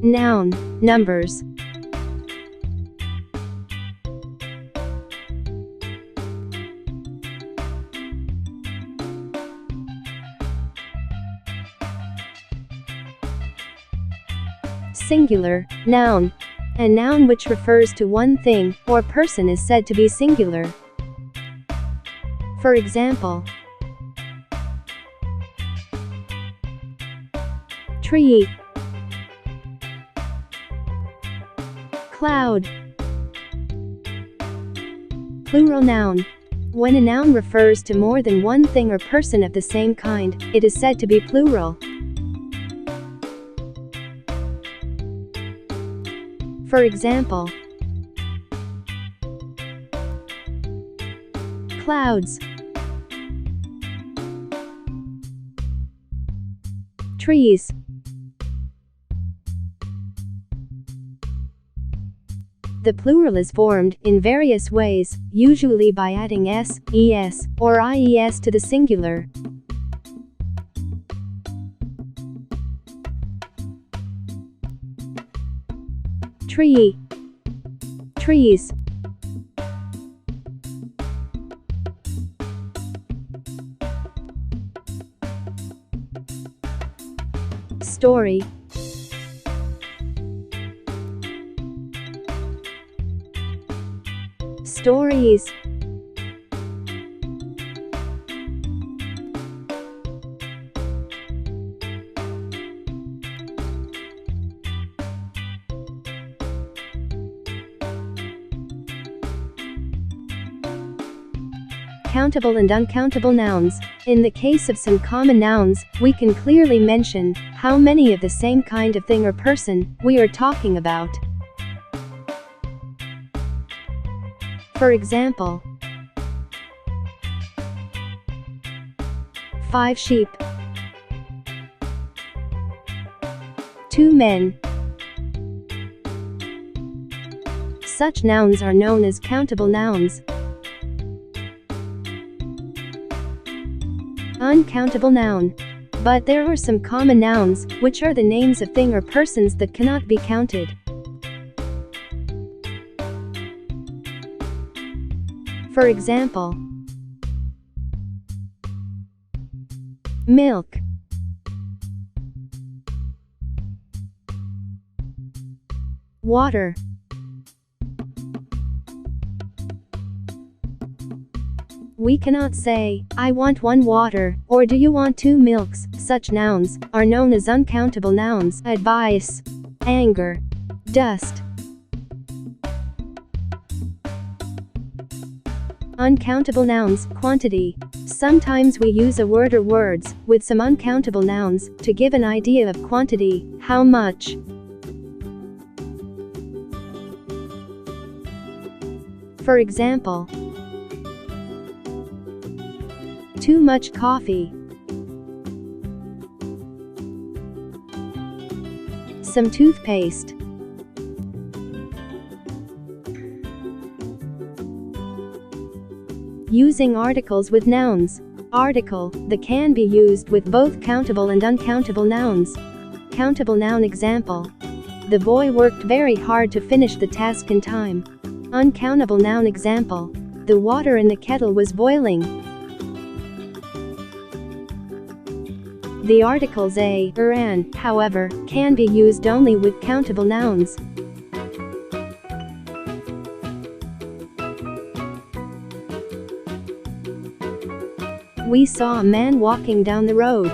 Noun, numbers. Singular, noun. A noun which refers to one thing or person is said to be singular. For example, tree, cloud. Plural noun. When a noun refers to more than one thing or person of the same kind, it is said to be plural. For example, clouds, trees. The plural is formed in various ways, usually by adding s, es, or ies to the singular. Tree, trees. Story, stories. Countable and uncountable nouns. In the case of some common nouns, we can clearly mention how many of the same kind of thing or person we are talking about. For example, 5 sheep, 2 men. Such nouns are known as countable nouns. Uncountable noun. But there are some common nouns, which are the names of things or persons that cannot be counted. For example, milk, water, we cannot say, I want 1 water, or do you want 2 milks. Such nouns are known as uncountable nouns. Advice, anger, dust. Uncountable nouns, quantity. Sometimes we use a word or words with some uncountable nouns to give an idea of quantity, how much. For example, too much coffee, some toothpaste. Using articles with nouns. Article that can be used with both countable and uncountable nouns. Countable noun example: the boy worked very hard to finish the task in time. Uncountable noun example: the water in the kettle was boiling. The articles a or an, however, can be used only with countable nouns. We saw a man walking down the road.